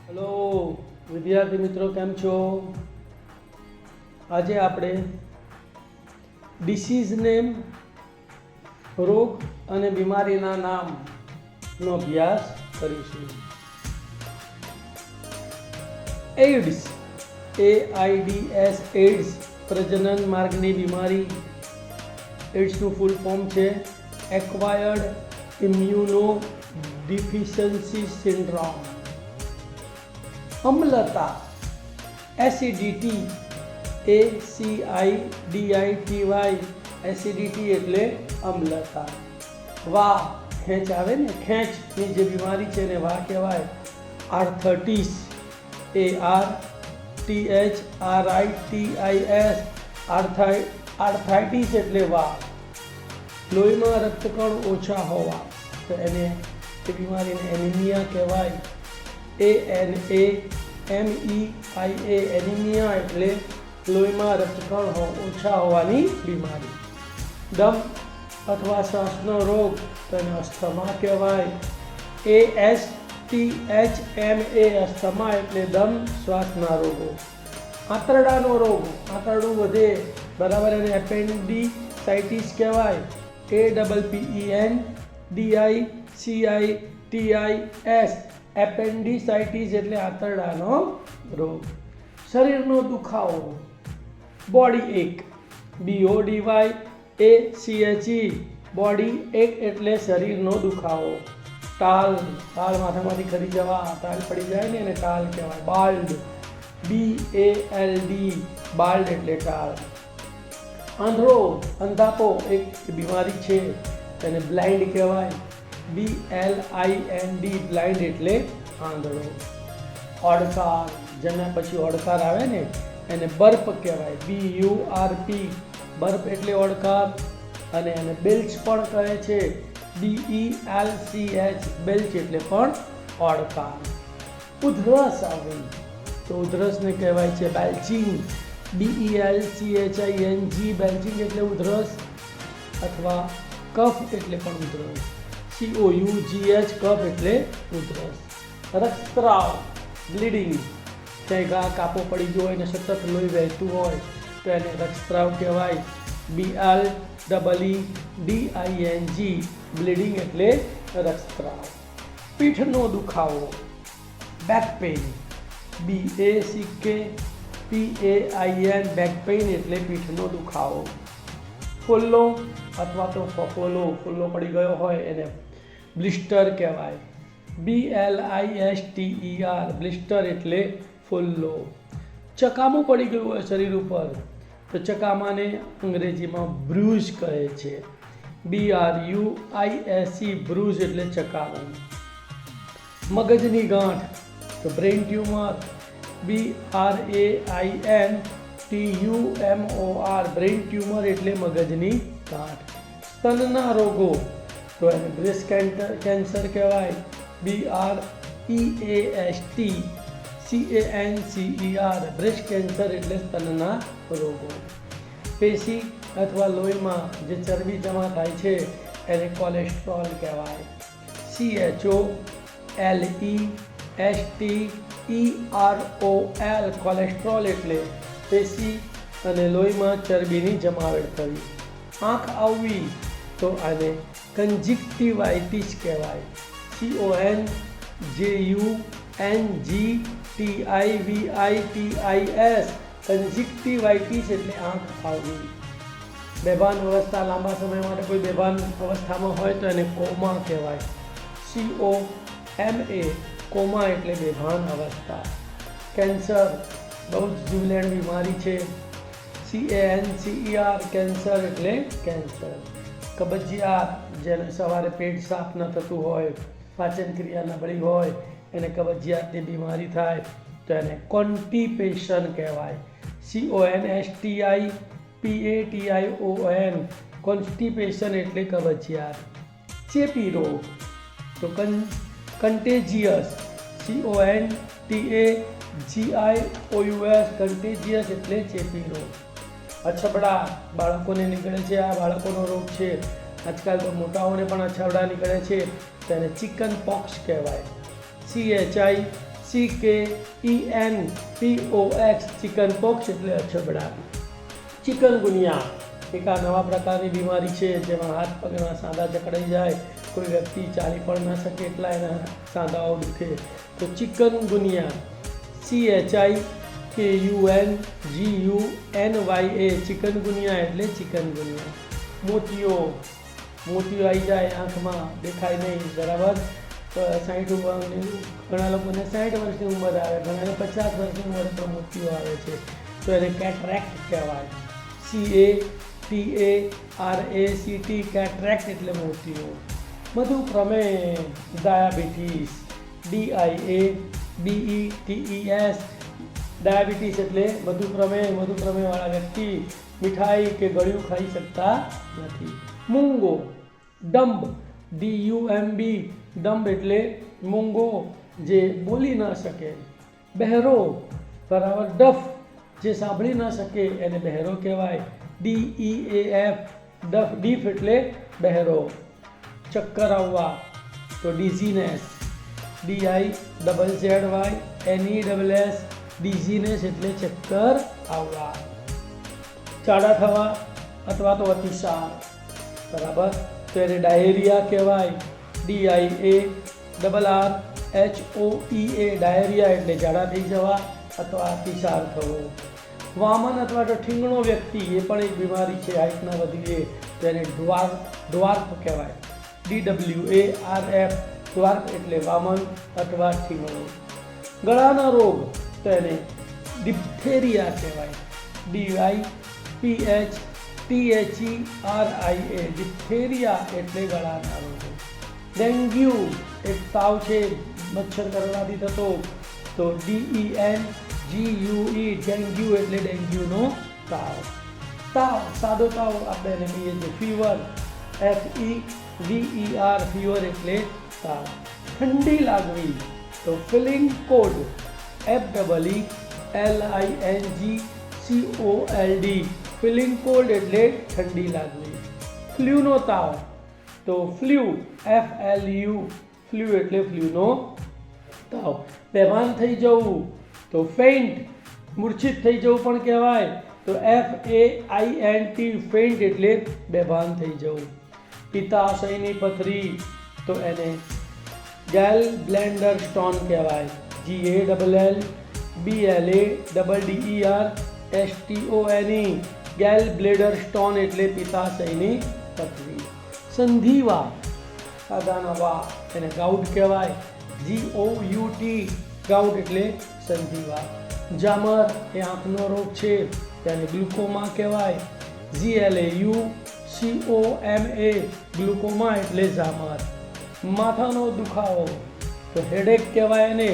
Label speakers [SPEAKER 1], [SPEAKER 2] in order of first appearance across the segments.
[SPEAKER 1] Hello વિદ્યાર્થી મિત્રો, કેમ છો? આજે આપણે ડિસીઝ નેમ, રોગ અને બીમારીના નામનો અભ્યાસ કરીશું. એઇડ્સ, AIDS, એઇડ્સ પ્રજનન માર્ગની બીમારી. એઇડ્સનું ફૂલ ફોર્મ છે એક્વાયર્ડ ઇમ્યુનો ડિફિશિયન્સી સિન્ડ્રોમ. અમ્લતા, એસિડિટી, ACIDITY, એસિડિટી એટલે અમ્લતા. વા, ખેંચ આવે ને, ખેંચની જે બીમારી છે એને વા કહેવાય. આર્થરાઇટિસ, ARTHRITIS, આર્થરાઇટિસ એટલે વા. લોહીમાં રક્તકણ ઓછા હોવા, તો એને એ બીમારીને એનિમિયા કહેવાય. ANAMEIA, એનિમિયા એટલે લોહીમાં રક્તકણ ઓછા હોવાની બીમારી. દમ અથવા શ્વાસનો રોગ, તો એને અસ્થમા કહેવાય. ASTHMA, અસ્થમા એટલે દમ શ્વાસના રોગો. આંતરડાનો રોગ, આંતરડું વધે બરાબર, એને એપેન્ડિસાઇટિસ કહેવાય. APPENDICITIS, એપેન્ડિસાઇટિસ એટલે આંતરડાનો રોગ. શરીરનો દુખાવો, બોડી એક, BODYACHE, બોડી એક એટલે શરીરનો દુખાવો. ટાલ, ટાલ માથામાંથી ખરી જવા, ટાલ પડી જાય ને એને ટાલ કહેવાય. બાલ્ડ, BALD, બાલ્ડ એટલે ટાલ. આંધળો, અંધાપો એક બીમારી છે, તેને બ્લાઇન્ડ કહેવાય. BLIND, બ્લાઇન્ડ એટલે આંધળો. ઓડકાર, જેના પછી ઓડકાર આવે ને એને બર્પ કહેવાય. BURP, બર્પ એટલે ઓડકાર. અને એને બેલ્ચ પણ કહે છે. BELCH, બેલ્ચ એટલે પણ ઓડકાર. ઉધરસ આવે તો ઉધરસને કહેવાય છે બેલ્ચિંગ. BELCHING, બેલ્ચિંગ એટલે ઉધરસ અથવા કફ એટલે પણ ઉધરસ. COUGH, કફ એટલે ઉધરસ. રક્તસ્રાવ, બ્લીડિંગ, ક્યાંય ઘા કાપો પડી ગયો હોય અને સતત લોહી વહેતું હોય તો એને રક્તસ્રાવ કહેવાય. BLEEDING, બ્લીડિંગ એટલે રક્તસ્રાવ. પીઠનો દુખાવો, back pain, BACKPAIN, back pain એટલે પીઠનો દુખાવો. ફોલ્લો અથવા તો ફફોલો, ફોલ્લો પડી ગયો હોય એને બ્લિસ્ટર કહેવાય. BLISTER, બ્લિસ્ટર એટલે ફોલ્લો. ચકામું પડી ગયું હોય શરીર ઉપર તો ચકામાને અંગ્રેજીમાં બ્રુઝ કહે છે. BRUISE, બ્રુઝ એટલે ચકામું. મગજની ગાંઠ તો brain tumour. BRAIN TUMOR, brain tumour એટલે મગજની ગાંઠ. સ્તનના રોગો તો એને બ્રેસ્ટ કેન્સર કહેવાય. BREAST CANCER, બ્રેસ્ટ કેન્સર એટલે સ્તનના રોગો. પેશી અથવા લોહીમાં જે ચરબી જમા થાય છે એને કોલેસ્ટ્રોલ કહેવાય. CHOLESTEROL, કોલેસ્ટ્રોલ એટલે પેશી અને લોહીમાં ચરબીની જમાવટ થવી. આંખ આવવી તો આને કંજક્ટિવાઇટિસ કહેવાય. CONJUNGTIVITIS, કંજક્ટિવાઇટિસ એટલે આંખ આવવી. બેભાન અવસ્થા, લાંબા સમય માટે કોઈ બેભાન અવસ્થામાં હોય તો એને કોમા કહેવાય. COMA, કોમા એટલે બેભાન અવસ્થા. કેન્સર બહુ જ જીવલેણ બીમારી છે. CANCER, કેન્સર એટલે કેન્સર. કબજિયાત, જેને સવારે પેટ સાફ ન થતું હોય, પાચન ક્રિયા નબળી હોય, એને કબજિયાતની બીમારી થાય તો એને કોન્સ્ટિપેશન કહેવાય. CONSTIPATION, કોન્સ્ટિપેશન એટલે કબજિયાત. ચેપી રોગ તો કન્ટેજિયસ, CONTAGIOUS, કન્ટેજિયસ એટલે ચેપી રોગ. અછબડા, બાળકોને નીકળે છે, આ બાળકોનો રોગ છે. આજકાલ તો મોટાઓને પણ અછબડા નીકળે છે, તેને ચિકન પોક્સ કહેવાય. CHI CKENPOX ચિકન પોક્સ એટલે અછબડા. ચિકનગુનિયા એક આ નવા પ્રકારની બીમારી છે જેમાં હાથ પગના સાંધા જકડાઈ જાય, કોઈ વ્યક્તિ ચાલી પણ ન શકે એટલા એના સાંધાઓ દુખે. તો ચિકનગુનિયા CHIKUNGUNYA ચિકનગુનિયા એટલે ચિકનગુનિયા. મોતિયો આવી જાય આંખમાં, દેખાય નહીં, બરાબર. 60 ઉંમરની ઘણા લોકોને 60 વર્ષની ઉંમર આવે, ઘણાને 50 વર્ષની ઉંમરે પણ મોતિયો આવે છે, તો એને કેટરેક્ટ કહેવાય. CATARACT કેટરેક્ટ એટલે મોતિયો. મધુપ્રમેહ ડાયાબિટીસ DIABETES ડાયાબિટીસ એટલે મધુપ્રમેહવાળા વ્યક્તિ મીઠાઈ કે ગળ્યું ખાઈ શકતા નથી. મૂંગો ડમ્બ DUMB ડમ્બ એટલે મૂંગો જે બોલી ન શકે. બહેરો બરાબર ડફ જે સાંભળી ન શકે એને બહેરો કહેવાય. DEAF ડીફ એટલે બહેરો. ચક્કર આવવા તો ડિઝીનેસ DIZZYNESS ડિઝીનેસ એટલે ચક્કર આવવા. ચાડા થવા અથવા તો અતિસાર બરાબર તો એને ડાયેરિયા કહેવાય. DIARRHOEA ડાયેરિયા એટલે ઝાડા થઈ જવા અથવા અતિસાર થવો. વામન અથવા તો ઠીંગણો વ્યક્તિ એ પણ એક બીમારી છે, હાઇટ ન વધીએ તો એને ડ્વાર્ફ કહેવાય. DWARF ડ્વાર્ફ એટલે વામન અથવા ઠીંગણો. ગળાના રોગ તો એને ડિપ્થેરિયા કહેવાય. DIPHTHERIA ડિપ્થેરિયા એટલે ગળાના રોગો. ડેન્ગ્યુ એક તાવ છે મચ્છર કરડવાથી થતો, તો DENGUE ડેન્ગ્યુ એટલે ડેન્ગ્યુનો તાવ. સાદો તાવ આપણે એને કહીએ છીએ ફીવર. FEVER ફીવર એટલે તાવ. ઠંડી લાગવી તો feeling cold FEELINGCOLD feeling cold એટલે ઠંડી લાગવી. ફ્લૂનો તાવ તો ફ્લૂ FLU એટલે ફ્લૂનો તાવ. બેભાન થઈ જવું તો ફેઇન્ટ, મૂર્છિત થઈ જવું પણ કહેવાય, તો FAINT ફેઇન્ટ એટલે બેભાન થઈ જવું. પિત્તાશયની પથરી તો એને ગેલ બ્લેન્ડર સ્ટોન કહેવાય. GALLBLADDERSTONE ગેલ બ્લેડર સ્ટોન એટલે પિત્તાશયની પથરી. સંધિવા સાદાના વા એને ગાઉટ કહેવાય. GOUT ગાઉટ એટલે સંધિવા. જામર એ આંખનો રોગ છે તેને ગ્લુકોમા કહેવાય. GLAUCOMA ગ્લુકોમા એટલે જામર. માથાનો દુખાવો તો હેડેક કહેવાય એને.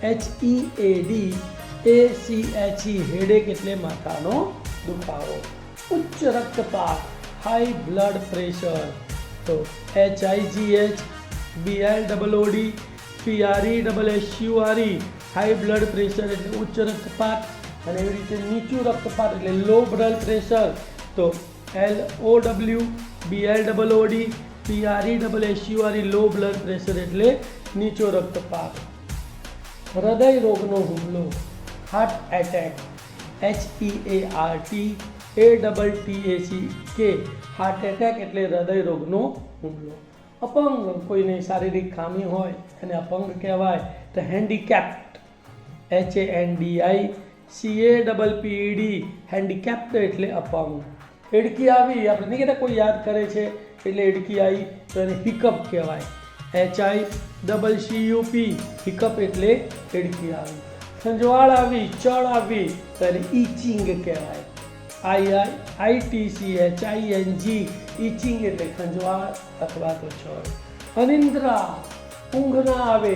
[SPEAKER 1] HEADACHE હેડેક એટલે માથાનો દુખાવો. ઉચ્ચ રક્તપાત હાઈ બ્લડ પ્રેશર તો HIGH BLOOD PRESSURE high blood pressure એટલે ઉચ્ચ રક્તપાત. અને એવી રીતે નીચું રક્તપાત એટલે લો બ્લડ પ્રેશર તો LOW BLOOD PRESSURE low blood pressure એટલે નીચો રક્તપાત. હૃદય રોગનો હુમલો heart attack HEARTATTACK heart attack એટલે હૃદય રોગનો હુમલો. અપંગ કોઈને શારીરિક ખામી હોય એને અપંગ કહેવાય, તો હેન્ડીકેપ્ડ HANDICAPPED હેન્ડીકેપ્ડ એટલે અપંગ. એડકી આવી આપણે નહીં કહેતા કોઈ યાદ કરે છે એટલે એડકી આવી તો એને હિકઅપ કહેવાય. HICCUP હિકઅપ એટલે એડકી આવી. ખંજવાળ આવી, ચળ આવી તો એને ઈચિંગ કહેવાય. IITCHING ઈચિંગ એટલે ખંજવાળ અથવા તો ચળ. અનિદ્રા ઊંઘ ના આવે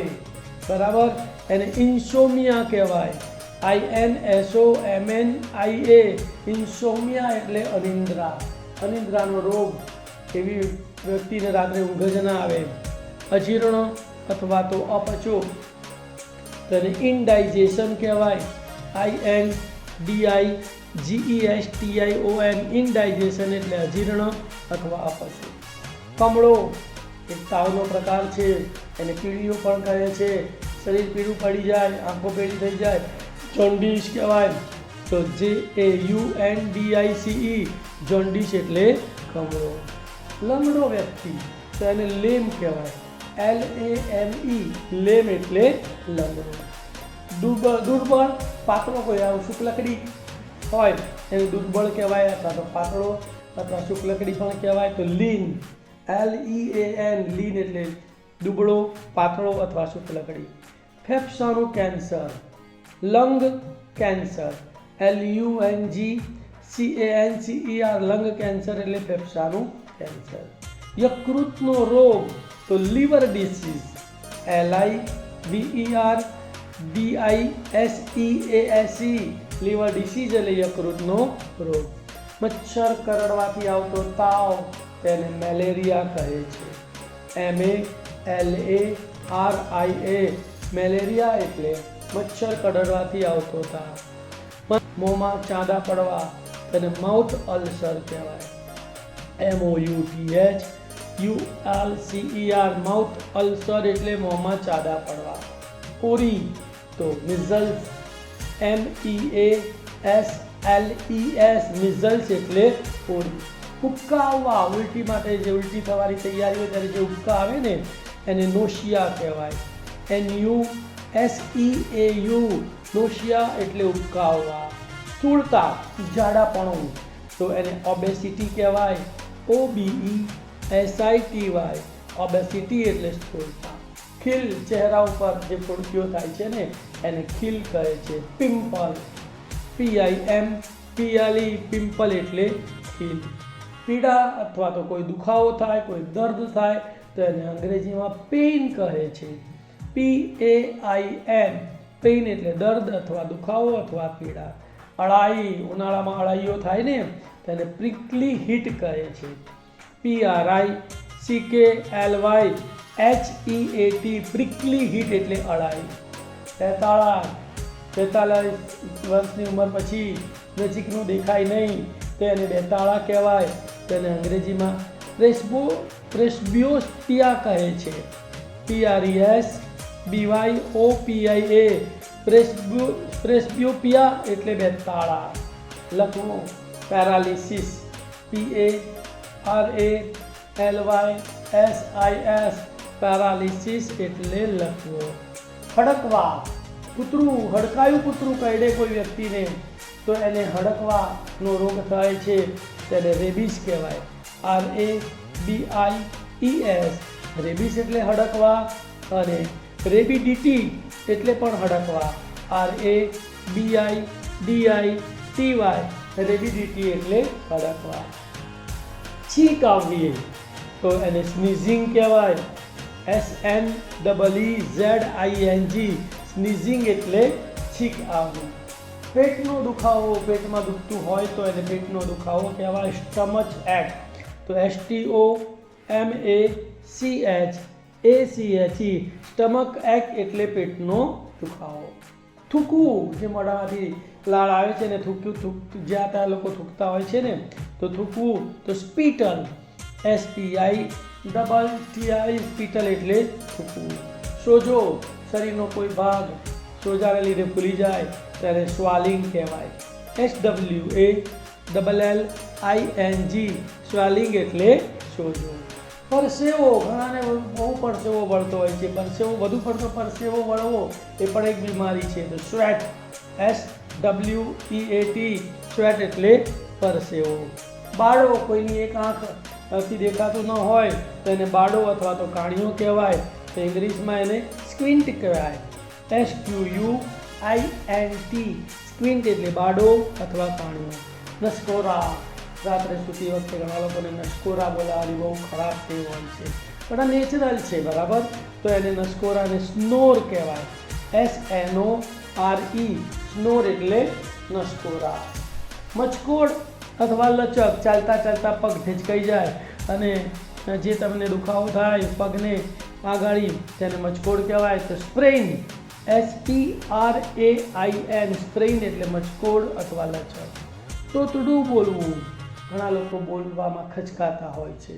[SPEAKER 1] બરાબર એને ઇન્સોમિયા કહેવાય. INSOMNIA ઇન્સોમિયા એટલે અનિદ્રા. અનિદ્રાનો રોગ એવી વ્યક્તિને રાત્રે ઊંઘ જ ના આવે. અજીર્ણ અથવા તો અપચો તેને ઇનડાઇજેશન કહેવાય. INDIGESTION ઇનડાઇજેશન એટલે અજીર્ણ અથવા અપચો. કમળો એક તાવનો પ્રકાર છે, એને કીડીઓ પણ કહે છે. શરીર પીળું પડી જાય, આંખો પીળી થઈ જાય, જોન્ડિસ કહેવાય. તો JAUNDICE જોન્ડિસ એટલે કમળો. લંગડો વ્યક્તિ તો એને લેમ કહેવાય, LAME લેમ એટલે લંગડો. દુર્બળ પાતળો કોઈ આવું શુક્લકડી હોય એને દુર્બળ કહેવાય, અથવા તો પાતળો અથવા શુક્લકડી પણ કહેવાય. તો લીન LEAN લીન એટલે દુબળો, પાતળો અથવા શુક્લકડી. ફેફસાનું cancer, lung cancer, LUNGCANCER lung cancer એટલે ફેફસાનું કેન્સર. યકૃતનો રોગ તો liver disease, LIVER DISEASE liver disease એટલે યકૃતનો રોગ. મચ્છર કરડવાથી આવતો તાવ તેને મેલેરિયા કહે છે, MALARIA મેલેરિયા એટલે મચ્છર કરડવાથી આવતો તાવ. મોંમાં ચાંદા પડવા તેને માઉથ અલ્સર કહેવાય, MOUTHULCER માઉથ અલ્સર એટલે મોંમાં ચાંદા પડવા. ઓરી તો મિઝલ્સ, MEASLES મિઝલ્સ એટલે ઓરી. ઉબકા આવવા, ઉલટી માટે જે ઉલટી થવાની તૈયારી હોય ત્યારે જે ઉબકા આવે ને એને નોશિયા કહેવાય, NUSEAU નોશિયા એટલે ઉબકા આવવા. સ્થૂળતા, જાડાપણું તો એને ઓબેસિટી કહેવાય, OBESITY ઓબેસિટી એટલે સ્થૂળતા. ખીલ ચહેરા ઉપર જે ફોડકીઓ થાય છે ને એને ખીલ કહે છે. પિમ્પલ PIMPLE પિમ્પલ એટલે ખીલ. પીડા અથવા તો કોઈ દુખાવો થાય, કોઈ દર્દ થાય તો એને અંગ્રેજીમાં પેઇન કહે છે, PAIN પેઇન એટલે દર્દ અથવા દુખાવો અથવા પીડા. અળાઈ, ઉનાળામાં અળાઈઓ થાય ને તેને પ્રિકલી હીટ કહે છે, PRICKLYHEAT પ્રિકલી હીટ એટલે અળાઈ. 43 વર્ષની ઉંમર પછી નજીકનું દેખાય નહીં તો એને બેતાળા કહેવાય. તેને અંગ્રેજીમાં પ્રેસ્બિયોપિયા કહે છે, PRESBYOPIA પ્રેસ્બિયોપિયા એટલે બેતાળા. લખવું પેરાલિસિસ, PARALYSIS પેરાલિસિસ એટલે લખવો. હડકવા, કૂતરું હડકાયું કૂતરું કરડે કોઈ વ્યક્તિને તો એને હડકવાનો રોગ થાય છે તેને રેબિસ કહેવાય, RABIES રેબિસ એટલે હડકવા. અને રેબિડિટી એટલે પણ હડકવા, RABIDITY રેબિડિટી એટલે હડકવા. છીંક આવવી તો એને સ્નીઝિંગ કહેવાય, SNEEZING સ્નીઝિંગ એટલે છીંક આવવી. પેટનો દુખાવો, પેટમાં દુખતું હોય તો એને પેટનો દુખાવો કહેવાય, સ્ટમચ એક તો STOMACHACHE સ્ટમક એક એટલે પેટનો દુખાવો. થૂકવું, જે મોઢામાંથી લાળ આવે છે ને થૂકવું, જ્યાં ત્યાં લોકો થૂકતા હોય છે ને તો થૂકવું તો સ્પીટલ, SPITTI સ્પીટલ એટલે થૂકવું. સોજો, શરીરનો કોઈ ભાગ સોજાને લીધે ફૂલી જાય ત્યારે સ્વાલિંગ કહેવાય, SWALLING સ્વાલિંગ એટલે સોજો. પરસેવો, ઘણાને બહુ પરસેવો વળતો હોય છે, પરસેવો વધુ પડતો પરસેવો વળવો એ પણ એક બીમારી છે. તો સ્વેટ, SWEAT સ્વેટ એટલે પરસેવો. બાળો, કોઈની એક આંખથી દેખાતું ન હોય તો એને બાળો અથવા તો કાણિયો કહેવાય, તો ઇંગ્લિશમાં એને સ્ક્વિન્ટ કહેવાય, SQUINT સ્ક્વિન્ટ એટલે બાળો અથવા કાણિયો. નસકોરા, રાત્રે સૂતી વખતે ઘણા લોકોને નસકોરા બોલાવવાની બહુ ખરાબ ટેવ હોય છે, પણ આ નેચરલ છે બરાબર, તો એને નસકોરાને સ્નોર કહેવાય, SNORE સ્નોર એટલે નસકોરા. મચકોડ અથવા લચક, ચાલતા ચાલતા પગ ઢેચકાઈ જાય અને જે તમને દુખાવો થાય પગને આગાળી તેને મચકોડ કહેવાય. તો સ્પ્રેઇન, SPRAIN સ્પ્રેઇન એટલે મચકોડ અથવા લચક. તોતડું બોલવું, ઘણા લોકો બોલવામાં ખચકાતા હોય છે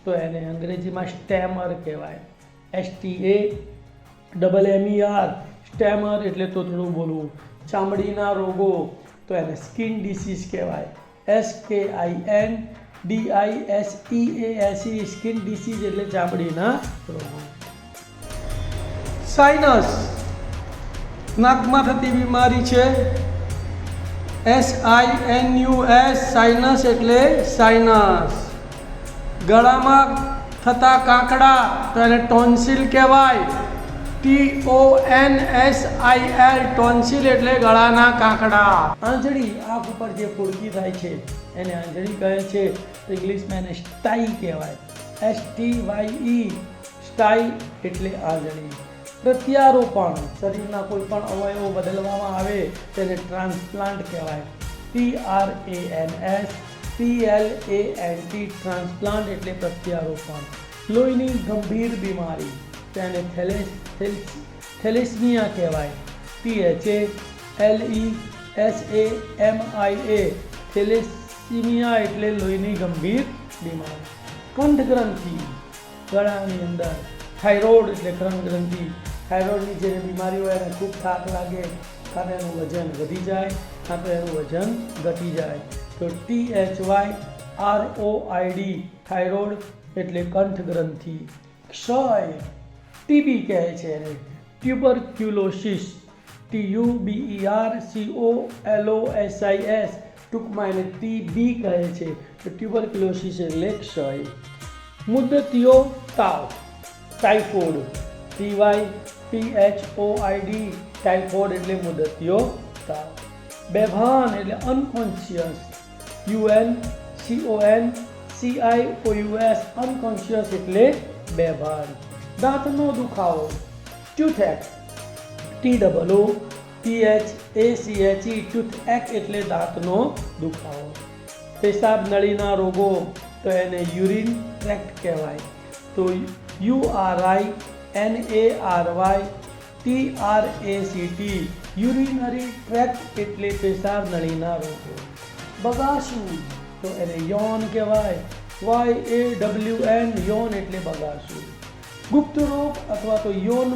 [SPEAKER 1] તો એને અંગ્રેજીમાં સ્ટેમર કહેવાય, MER સ્ટેમર એટલે તોતડું બોલવું. ચામડીના રોગો તો એને સ્કિન ડિસીઝ કહેવાય. SKINDISEASE સ્કિન ડિસીઝ એટલે ચામડીના રોગો. સાઇનસ નાકમાં થતી બીમારી છે. SINUS સાઇનસ એટલે સાઇનસ. ગળામાં થતા કાંકડા તો એને ટોન્સિલ કહેવાય. TONSIL ટોન્સિલ એટલે ગળાના કાંકડા. આંજળી આંખ ઉપર જે ફૂડકી થાય છે એને આંજળી કહે છે. ઇંગ્લિશમાં એને સ્ટાઈ કહેવાય. STYE સ્ટાઈ એટલે આંજળી. પ્રત્યારોપણ શરીરના કોઈ પણ અવયવો બદલવામાં આવે તેને ટ્રાન્સપ્લાન્ટ કહેવાય. TRANSPLANT ટ્રાન્સપ્લાન્ટ એટલે પ્રત્યારોપણ. લોહીની ગંભીર બીમારી તેને થેલેસમિયા કહેવાય. THALESAMIA થેલેસીમિયા એટલે લોહીની ગંભીર બીમારી. કંઠ ગ્રંથિ ગળાની અંદર. થાઇરોઇડ એટલે કંઠ ગ્રંથિ. થાઇરોઇડની જે બીમારી હોય એને ખૂબ થાક લાગે, કાં તો એનું વજન વધી જાય કાં તો એનું વજન ઘટી જાય. તો THYROID થાઇરોઇડ એટલે કંઠ ગ્રંથિ. ક્ષય TB કહે છે એને. ટ્યુબરક્યુલોસિસ TUBERCOLOSIS ટૂંકમાં એને TB કહે છે. તો ટ્યુબરક્યુલોસિસ એટલે ક્ષય. મુદ્દતીયો તાવ ટાઇફોઇડ TYPHOID ટાઇફોઇડ એટલે મુદ્દતીયો તાવ. બેભાન એટલે અનકોન્શિયસ. UNCONCIOUS અનકોન્શિયસ એટલે બેભાન. દાંતનો દુખાવો ટૂથએક TOOTHACHE ટૂથએક એટલે દાંતનો દુખાવો. પેશાબ નળીના રોગો તો એને યુરિન ટ્રેક્ટ કહેવાય. તો URINARYTRACT યુરિનરી ટ્રેક્ટ એટલે પેશાબ નળીના રોગો. બગાસું તો એને યૌન કહેવાય. YAWN યૌન એટલે બગાસું. ગુપ્ત રોગ અથવા તો યૌન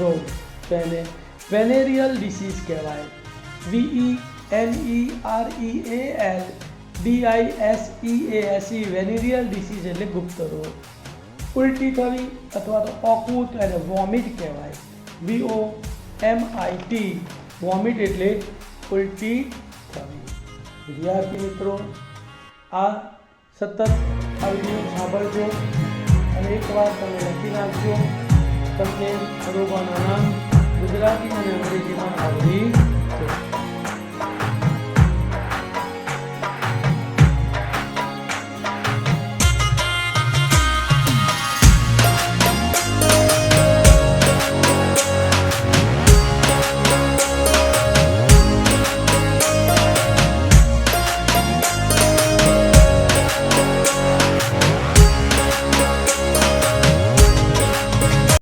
[SPEAKER 1] રોગ તો એને વેનેરિયલ ડિસીઝ કહેવાય. VENEREAL DISEASE વેનેરિયલ ડિસીઝ એટલે ગુપ્ત રોગ. ઉલટી થવી અથવા તો ઓકવું તો એને વોમિટ કહેવાય. VOMIT વોમિટ એટલે ઉલટી થવી. વિદ્યાર્થી મિત્રો, આ સતત આ વિડીયો સાંભળજો અને એકવાર તમે લખી નાખજો. તમને રોગોના નામ ગુજરાતી અને અંગ્રેજીમાં આવડી જશે.